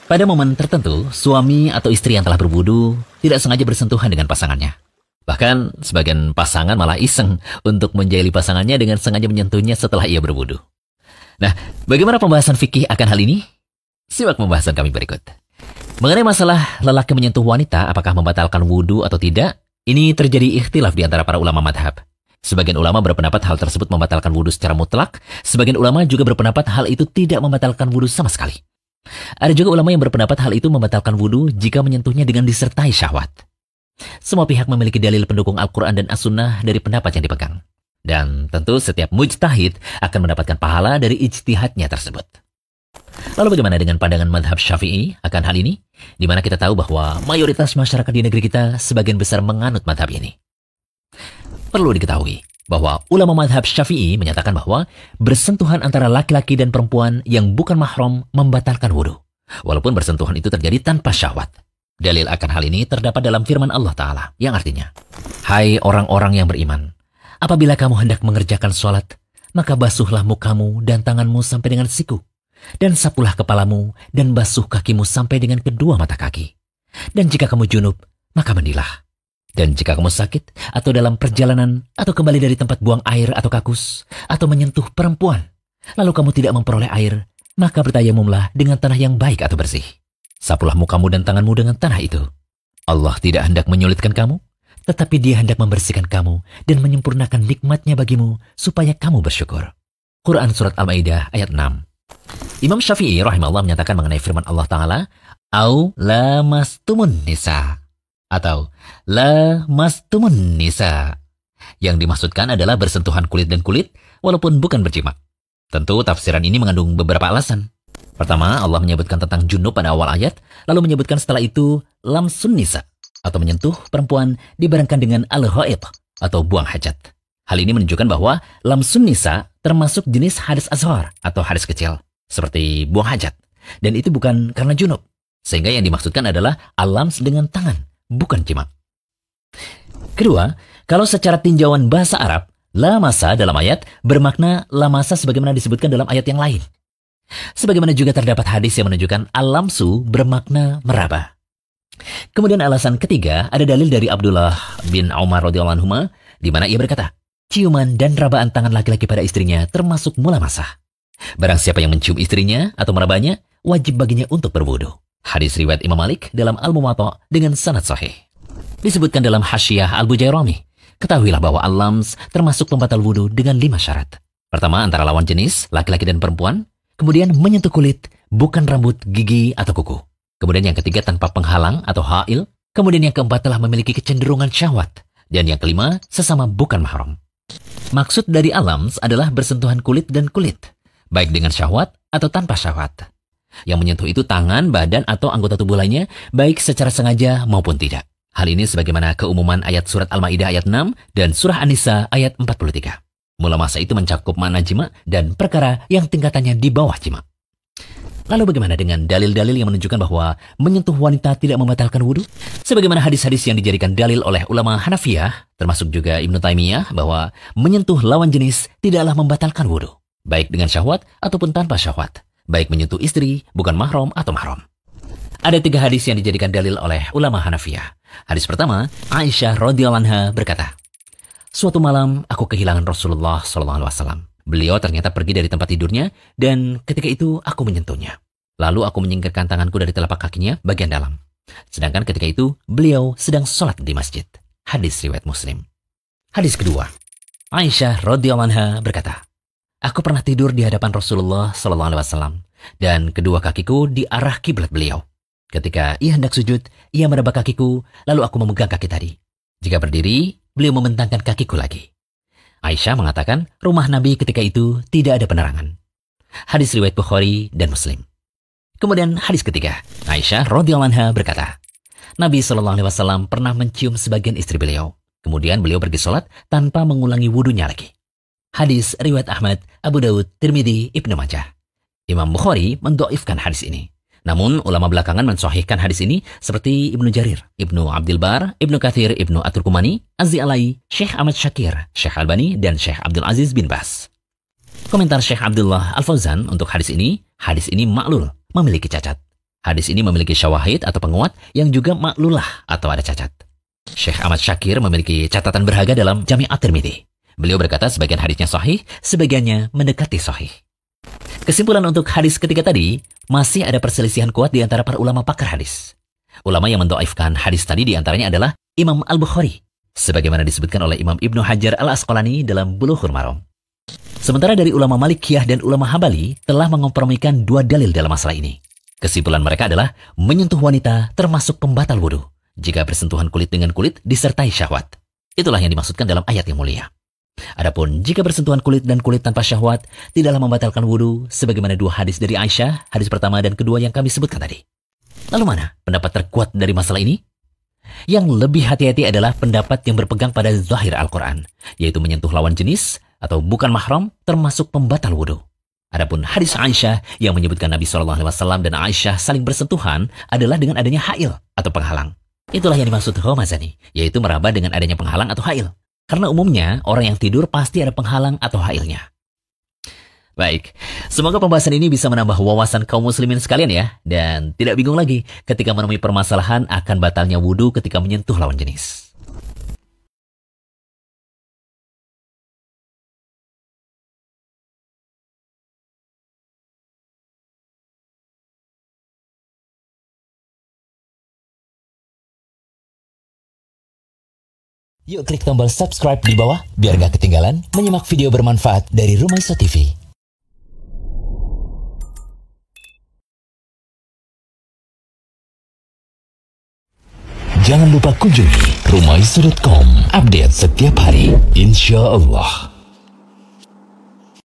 Pada momen tertentu, suami atau istri yang telah berwudu tidak sengaja bersentuhan dengan pasangannya. Bahkan, sebagian pasangan malah iseng untuk menjahili pasangannya dengan sengaja menyentuhnya setelah ia berwudu. Nah, bagaimana pembahasan fikih akan hal ini? Simak pembahasan kami berikut. Mengenai masalah lelaki menyentuh wanita, apakah membatalkan wudu atau tidak, ini terjadi ikhtilaf di antara para ulama madhab. Sebagian ulama berpendapat hal tersebut membatalkan wudu secara mutlak, sebagian ulama juga berpendapat hal itu tidak membatalkan wudu sama sekali. Ada juga ulama yang berpendapat hal itu membatalkan wudu jika menyentuhnya dengan disertai syahwat. Semua pihak memiliki dalil pendukung Al-Quran dan As-Sunnah dari pendapat yang dipegang. Dan tentu setiap mujtahid akan mendapatkan pahala dari ijtihadnya tersebut. Lalu bagaimana dengan pandangan madhab Syafi'i akan hal ini? Di mana kita tahu bahwa mayoritas masyarakat di negeri kita sebagian besar menganut madhab ini. Perlu diketahui bahwa ulama madhab Syafi'i menyatakan bahwa bersentuhan antara laki-laki dan perempuan yang bukan mahram membatalkan wudu, walaupun bersentuhan itu terjadi tanpa syahwat. Dalil akan hal ini terdapat dalam firman Allah Ta'ala, yang artinya, "Hai orang-orang yang beriman, apabila kamu hendak mengerjakan sholat, maka basuhlah mukamu dan tanganmu sampai dengan siku, dan sapulah kepalamu dan basuh kakimu sampai dengan kedua mata kaki. Dan jika kamu junub, maka mandilah. Dan jika kamu sakit, atau dalam perjalanan, atau kembali dari tempat buang air atau kakus, atau menyentuh perempuan, lalu kamu tidak memperoleh air, maka bertayamumlah dengan tanah yang baik atau bersih. Sapulah mukamu dan tanganmu dengan tanah itu. Allah tidak hendak menyulitkan kamu, tetapi Dia hendak membersihkan kamu dan menyempurnakan nikmatnya bagimu, supaya kamu bersyukur." Quran Surat Al-Ma'idah ayat 6. Imam Syafi'i rahimahullah menyatakan mengenai firman Allah Ta'ala, "Au lamastumun nisa" atau la mastumun nisa. Yang dimaksudkan adalah bersentuhan kulit dan kulit walaupun bukan berjima. Tentu tafsiran ini mengandung beberapa alasan. Pertama, Allah menyebutkan tentang junub pada awal ayat, lalu menyebutkan setelah itu lamsun nisa atau menyentuh perempuan dibarengkan dengan al-ghaid atau buang hajat. Hal ini menunjukkan bahwa lamsun nisa termasuk jenis hadas azhar atau hadas kecil seperti buang hajat, dan itu bukan karena junub. Sehingga yang dimaksudkan adalah al-lams dengan tangan, bukan jima. Kedua, kalau secara tinjauan bahasa Arab, lamasa dalam ayat bermakna lamasa sebagaimana disebutkan dalam ayat yang lain. Sebagaimana juga terdapat hadis yang menunjukkan al-lamsu bermakna meraba. Kemudian alasan ketiga, ada dalil dari Abdullah bin Umar radhiyallahu anhu di mana ia berkata, ciuman dan rabaan tangan laki-laki pada istrinya termasuk mulamasah. Barang siapa yang mencium istrinya atau merabanya, wajib baginya untuk berwudu. Hadis riwayat Imam Malik dalam Al-Muwatta dengan sanad sahih. Disebutkan dalam Hasyiyah Al-Bujairami, ketahuilah bahwa al-lams termasuk pembatal wudu dengan 5 syarat. Pertama, antara lawan jenis, laki-laki dan perempuan. Kemudian menyentuh kulit, bukan rambut, gigi, atau kuku. Kemudian yang ketiga, tanpa penghalang atau hail. Kemudian yang keempat, telah memiliki kecenderungan syahwat. Dan yang kelima, sesama bukan mahram. Maksud dari al-lams adalah bersentuhan kulit dan kulit, baik dengan syahwat atau tanpa syahwat. Yang menyentuh itu tangan, badan, atau anggota tubuh lainnya, baik secara sengaja maupun tidak. Hal ini sebagaimana keumuman ayat surat Al-Ma'idah ayat 6 dan surah An-Nisa ayat 43. Mulamasa itu mencakup makna jima dan perkara yang tingkatannya di bawah jima. Lalu bagaimana dengan dalil-dalil yang menunjukkan bahwa menyentuh wanita tidak membatalkan wudu? Sebagaimana hadis-hadis yang dijadikan dalil oleh ulama Hanafiyah, termasuk juga Ibnu Taimiyah, bahwa menyentuh lawan jenis tidaklah membatalkan wudu, baik dengan syahwat ataupun tanpa syahwat. Baik menyentuh istri, bukan mahram atau mahram. Ada 3 hadis yang dijadikan dalil oleh ulama Hanafiyah. Hadis pertama, Aisyah radhiyallahu anha berkata, "Suatu malam aku kehilangan Rasulullah SAW. Beliau ternyata pergi dari tempat tidurnya dan ketika itu aku menyentuhnya. Lalu aku menyingkirkan tanganku dari telapak kakinya bagian dalam. Sedangkan ketika itu beliau sedang sholat di masjid." Hadis riwayat Muslim. Hadis kedua, Aisyah radhiyallahu anha berkata, "Aku pernah tidur di hadapan Rasulullah SAW dan kedua kakiku di arah kiblat beliau. Ketika ia hendak sujud, ia meraba kakiku, lalu aku memegang kaki tadi. Jika berdiri, beliau membentangkan kakiku lagi." Aisyah mengatakan rumah Nabi ketika itu tidak ada penerangan. Hadis riwayat Bukhari dan Muslim. Kemudian hadis ketiga, Aisyah radhiyallahu anha berkata, Nabi SAW pernah mencium sebagian istri beliau. Kemudian beliau pergi sholat tanpa mengulangi wudunya lagi. Hadis riwayat Ahmad, Abu Dawud, Tirmidzi, Ibnu Majah. Imam Bukhari mendhaifkan hadis ini. Namun ulama belakangan mensahihkan hadis ini seperti Ibnu Jarir, Ibnu Abdul Bar, Ibnu Katsir, Ibnu At-Turkumani, Az-Zi'alai, Syekh Ahmad Syakir, Syekh Albani, dan Syekh Abdul Aziz bin Bas. Komentar Syekh Abdullah Al-Fauzan untuk hadis ini maklul, memiliki cacat. Hadis ini memiliki syawahid atau penguat yang juga maklulah atau ada cacat. Syekh Ahmad Syakir memiliki catatan berharga dalam Jami' at-Tirmidzi. Beliau berkata sebagian hadisnya sahih, sebagiannya mendekati sahih. Kesimpulan untuk hadis ketiga tadi, masih ada perselisihan kuat di antara para ulama pakar hadis. Ulama yang mendoaifkan hadis tadi di antaranya adalah Imam Al-Bukhari, sebagaimana disebutkan oleh Imam Ibnu Hajar Al-Asqalani dalam Bulughul Maram. Sementara dari ulama Malikiyah dan ulama Hambali telah mengkompromikan dua dalil dalam masalah ini. Kesimpulan mereka adalah menyentuh wanita termasuk pembatal wudhu jika bersentuhan kulit dengan kulit disertai syahwat. Itulah yang dimaksudkan dalam ayat yang mulia. Adapun jika bersentuhan kulit dan kulit tanpa syahwat tidaklah membatalkan wudhu sebagaimana dua hadis dari Aisyah, hadis pertama dan kedua yang kami sebutkan tadi. Lalu mana pendapat terkuat dari masalah ini? Yang lebih hati-hati adalah pendapat yang berpegang pada zahir Al-Quran, yaitu menyentuh lawan jenis atau bukan mahram termasuk pembatal wudhu. Adapun hadis Aisyah yang menyebutkan Nabi SAW dan Aisyah saling bersentuhan adalah dengan adanya hail atau penghalang. Itulah yang dimaksud Homazani, yaitu meraba dengan adanya penghalang atau hail. Karena umumnya orang yang tidur pasti ada penghalang atau hailnya. Baik, semoga pembahasan ini bisa menambah wawasan kaum muslimin sekalian ya. Dan tidak bingung lagi ketika menemui permasalahan akan batalnya wudhu ketika menyentuh lawan jenis. Yuk klik tombol subscribe di bawah biar gak ketinggalan menyimak video bermanfaat dari Rumaiso TV. Jangan lupa kunjungi rumaiso.com, update setiap hari, insya Allah.